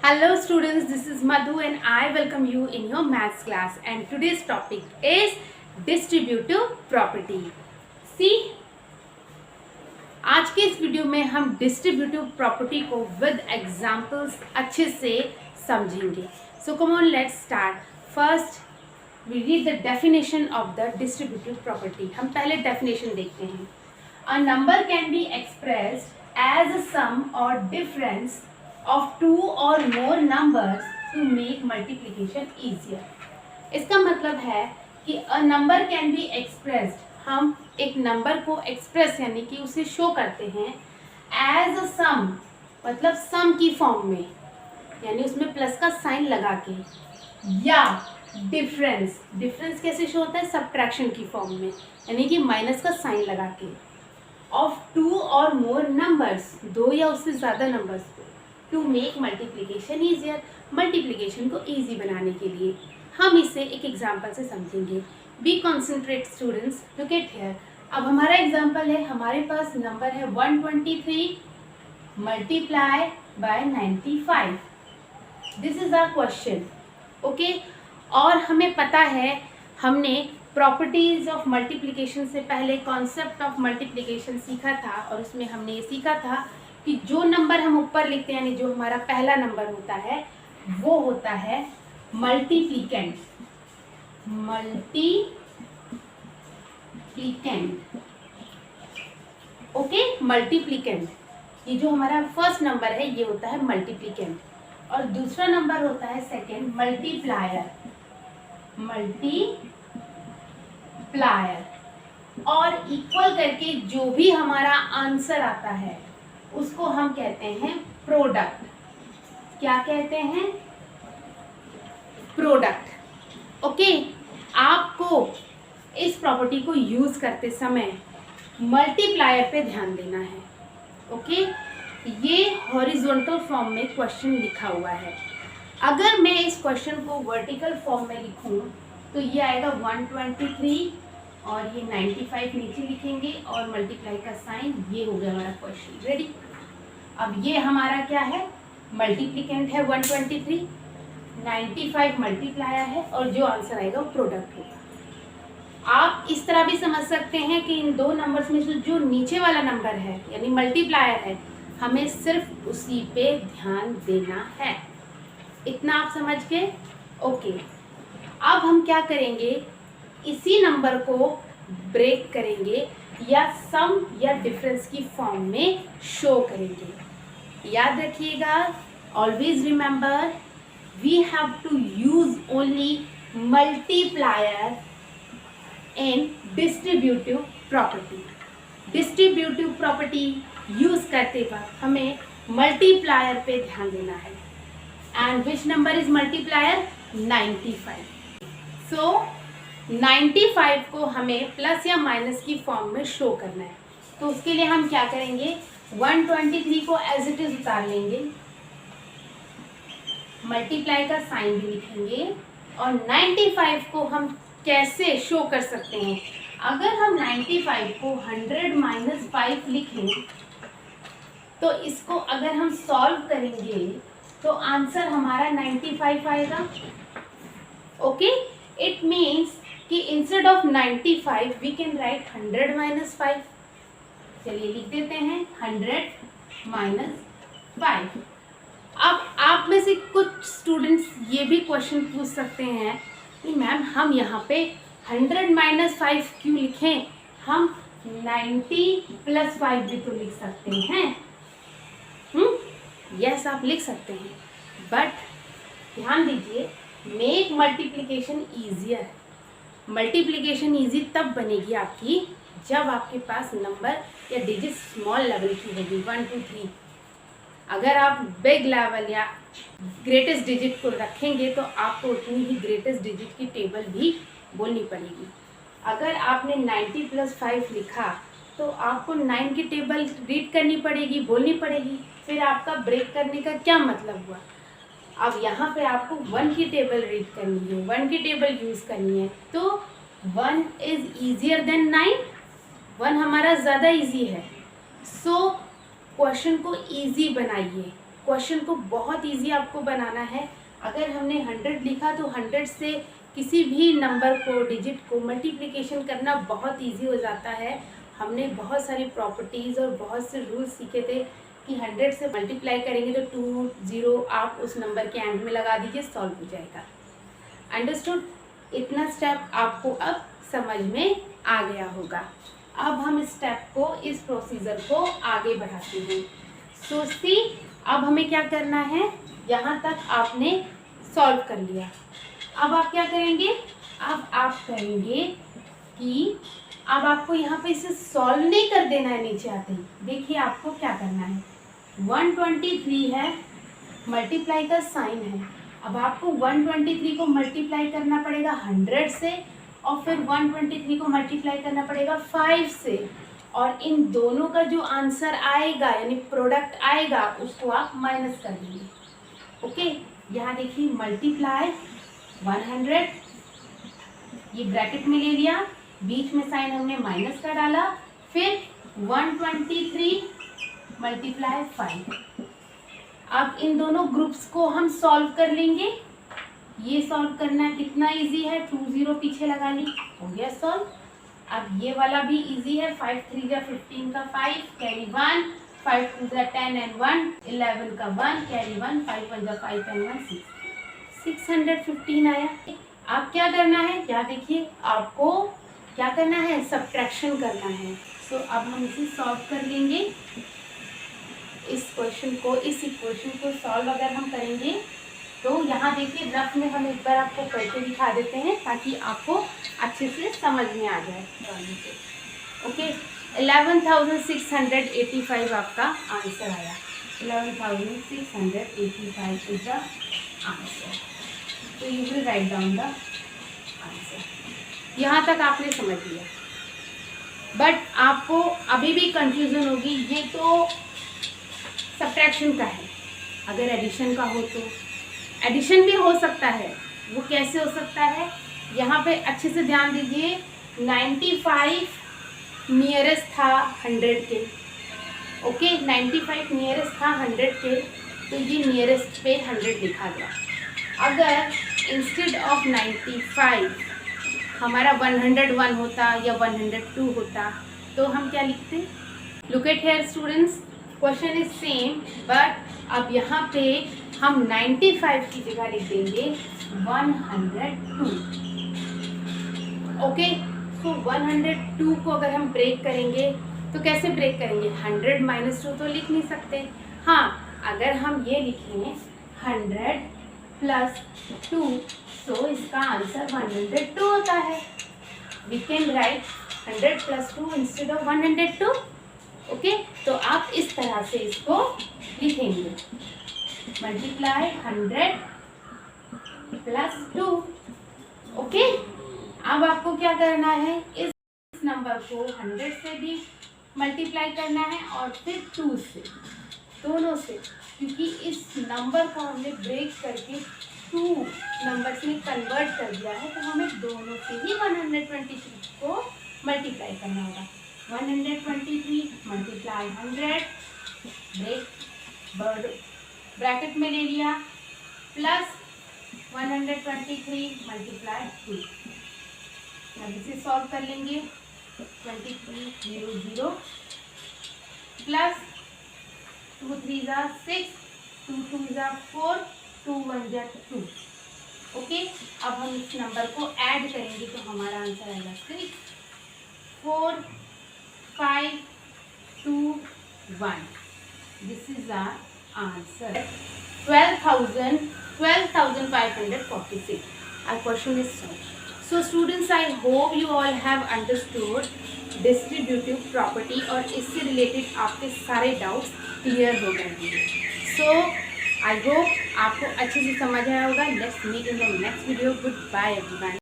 Hello students, this is Madhu and I welcome you in your maths class, and today's topic is distributive property. See, आज के इस video में हम distributive property को with examples अच्छे से समझेंगे. So come on, let's start. First we read the definition of the distributive property. हम पहले डेफिनेशन देखते हैं. A number can be expressed as a sum or difference of two or more numbers to make multiplication easier. इसका मतलब है कि a number can be expressed, हम एक नंबर को एक्सप्रेस यानी कि उसे शो करते हैं as a sum, मतलब सम की फॉर्म में, यानी उसमें प्लस का साइन लगा के, या डिफरेंस. डिफरेंस कैसे शो होता है? सब्ट्रैक्शन की फॉर्म में, यानी कि माइनस का साइन लगा के. ऑफ टू और मोर नंबर्स, दो या उससे ज़्यादा नंबर्स को, to make multiplication easier, multiplication को ईजी बनाने के लिए. हम इसे एक एग्जाम्पल से समझेंगे. Be concentrate students, look at here. अब हमारा एग्जाम्पल है, हमारे पास नंबर है 123 multiply by 95. This is our question. Okay, और हमें पता है, हमने प्रॉपर्टीज ऑफ मल्टीप्लिकेशन से पहले कॉन्सेप्ट ऑफ मल्टीप्लिकेशन सीखा था, और उसमें हमने ये सीखा था कि जो नंबर हम ऊपर लिखते हैं, यानी जो हमारा पहला नंबर होता है, वो होता है मल्टीप्लिकेंट. Okay, multiplicand. ये जो हमारा फर्स्ट नंबर है ये होता है मल्टीप्लिकेंट, और दूसरा नंबर होता है सेकेंड मल्टीप्लायर. और इक्वल करके जो भी हमारा आंसर आता है उसको हम कहते हैं प्रोडक्ट. क्या कहते हैं? प्रोडक्ट. ओके, आपको इस प्रॉपर्टी को यूज करते समय मल्टीप्लायर पे ध्यान देना है. ओके, ये हॉरिजॉन्टल फॉर्म में क्वेश्चन लिखा हुआ है. अगर मैं इस क्वेश्चन को वर्टिकल फॉर्म में लिखूं तो ये आएगा 123 और ये 95 नीचे लिखेंगे और मल्टीप्लाई का साइन. ये हो गया हमारा क्वेश्चन रेडी. अब ये हमारा क्या है? मल्टीप्लिकेंट है 123, 95 मल्टीप्लायर है, और जो आंसर आएगा वो प्रोडक्ट होगा. आप इस तरह भी समझ सकते हैं कि इन दो नंबर्स में से जो नीचे वाला नंबर है यानी मल्टीप्लायर है, हमें सिर्फ उसी पे ध्यान देना है. इतना आप समझ गए? ओके, अब हम क्या करेंगे, इसी नंबर को ब्रेक करेंगे या सम या डिफरेंस की फॉर्म में शो करेंगे. याद रखिएगा, always remember, we have to use only multiplier in distributive property. Distributive property use करते वक्त हमें मल्टीप्लायर पे ध्यान देना है. And which number is multiplier? 95. So 95 को हमें प्लस या माइनस की फॉर्म में शो करना है. तो उसके लिए हम क्या करेंगे, 123 को एज इट इज उतार लेंगे, मल्टीप्लाई का साइन भी लिखेंगे, और 95 को हम कैसे शो कर सकते हैं? अगर हम 95 को 100 - 5 लिखें तो इसको अगर हम सॉल्व करेंगे तो आंसर हमारा 95 आएगा. ओके, इट मीन्स कि instead of 95 we can write 100 - 5. चलिए लिख देते हैं 100 - 5. अब आप में से कुछ स्टूडेंट्स ये भी क्वेश्चन पूछ सकते हैं कि मैम हम यहाँ पे 100 - 5 क्यों लिखें, हम 90 + 5 भी तो लिख सकते हैं. यस, आप लिख सकते हैं, बट ध्यान दीजिए, make multiplication easier. Multiplication easy तब बनेगी आपकी जब आपके पास नंबर या डिजिट स्मॉल लेवल की होगी, 1 2 3. अगर आप बिग लेवल या ग्रेटेस्ट डिजिट को रखेंगे तो आपको उतनी ही ग्रेटेस्ट डिजिट की टेबल भी बोलनी पड़ेगी. अगर आपने 90 + 5 लिखा तो आपको 9 की टेबल रीड करनी पड़ेगी, बोलनी पड़ेगी. फिर आपका ब्रेक करने का क्या मतलब हुआ? अब यहाँ पे आपको 1 की टेबल रीड करनी है, 1 की टेबल यूज़ करनी है, तो 1 इज़ ईजियर देन 9. 1 हमारा ज़्यादा इजी है. सो क्वेश्चन को इजी बनाइए. क्वेश्चन को बहुत इजी आपको बनाना है। अगर हमने 100 लिखा तो 100 से किसी भी नंबर को, डिजिट को मल्टीप्लिकेशन करना बहुत इजी हो जाता है। हमने बहुत सारी प्रॉपर्टीज़ और बहुत से रूल्स सीखे थे कि 100 से मल्टीप्लाई करेंगे तो 2 0 आप उस नंबर के एंड में लगा दीजिए, सॉल्व हो जाएगा। अंडरस्टूड? इतना स्टेप आपको अब समझ में आ गया होगा। अब हम इस स्टेप को, इस प्रोसीजर को आगे बढ़ाते हैं। सो सी, अब हमें क्या करना है, यहाँ तक आपने सॉल्व कर लिया। अब आप क्या करेंगे, अब आप करेंगे कि अब आपको यहाँ पे इसे सॉल्व नहीं कर देना है नीचे आते ही। देखिए आपको क्या करना है, 123 है, मल्टीप्लाई का साइन है। अब आपको 123 को मल्टीप्लाई करना पड़ेगा 100 से, और फिर 123 को मल्टीप्लाई करना पड़ेगा 5 से, और इन दोनों का जो आंसर आएगा यानी प्रोडक्ट आएगा उसको आप माइनस कर देंगे। ओके, यहाँ देखिए मल्टीप्लाई 100, ये ब्रैकेट में ले लिया, बीच में साइन हमने माइनस का डाला, फिर 123 मल्टीप्लाई 5। अब इन दोनों ग्रुप्स को हम सॉल्व कर लेंगे। ये सॉल्व करना कितना इजी है, 2 0 पीछे लगा ली, हो गया सॉल्व। अब ये वाला भी इजी है, 5 3 जा 15 का 5 कैरी 1, 5 2 जा 10 एंड 1 11 का 1 कैरी 1, 5 1 जा 5 एंड 1 6, 615 आया। अब क्या करना है, क्या देखिए आपको क्या करना है, सब्ट्रैक्शन करना है। सो अब हम इसे सॉल्व कर लेंगे। इस क्वेश्चन को, इस इक्वेशन को सॉल्व अगर हम करेंगे तो यहाँ देखिए रफ में हम एक बार आपको करके दिखा देते हैं ताकि आपको अच्छे से समझ में आ जाए। ओके, 11,685 आपका आंसर आया। 11,685 इज द आंसर। तो you will write down the answer. यहाँ तक आपने समझ लिया, बट आपको अभी भी कंफ्यूजन होगी। ये तो सब्ट्रैक्शन का है, अगर एडिशन का हो तो एडिशन भी हो सकता है। वो कैसे हो सकता है, यहाँ पे अच्छे से ध्यान दीजिए। 95 नियरेस्ट था 100 के। ओके, 95 नियरेस्ट था 100 के, तो ये नियरेस्ट पे 100 लिखा गया। अगर इंस्टेड ऑफ 95 हमारा 101 होता या 102 होता तो हम क्या लिखते। Look at here students, question is same, but अब यहाँ पे हम 95 की जगह लिख देंगे 102। ओके, सो 102 को अगर हम ब्रेक करेंगे तो कैसे ब्रेक करेंगे, 100 - 2 तो लिख नहीं सकते। हाँ, अगर हम ये लिखें 100 + 2, तो इसका आंसर 102 होता है। We can write 100 + 2 instead of 102। Okay, तो आप इस तरह से इसको लिखेंगे, मल्टीप्लाई 100 + 2। ओके, अब आपको क्या करना है, इस नंबर को 100 से भी मल्टीप्लाई करना है और फिर 2 से, दोनों से, क्योंकि इस नंबर को हमने ब्रेक करके 2 नंबर्स में कन्वर्ट कर दिया है, तो हमें दोनों से ही 123 को मल्टीप्लाई करना होगा। 123 मल्टीप्लाई 100, ब्रैकेट में ले लिया, प्लस 123 मल्टीप्लाई 2। अब इसे सॉल्व कर लेंगे। 23 0 0 प्लस 2 3 जा 6, 2 2 जा 4, 2 1 जा 2। ओके, अब हम इस नंबर को ऐड करेंगे तो हमारा आंसर आएगा 6 4 5 2 1। This is our answer 12,546. Our question is solved. So students, I hope you all have understood distributive property और इससे रिलेटेड आपके सारे डाउट्स क्लियर हो गए होंगे। सो आई होप आपको अच्छे से समझ आया होगा। Let's meet in the next video. Goodbye everyone.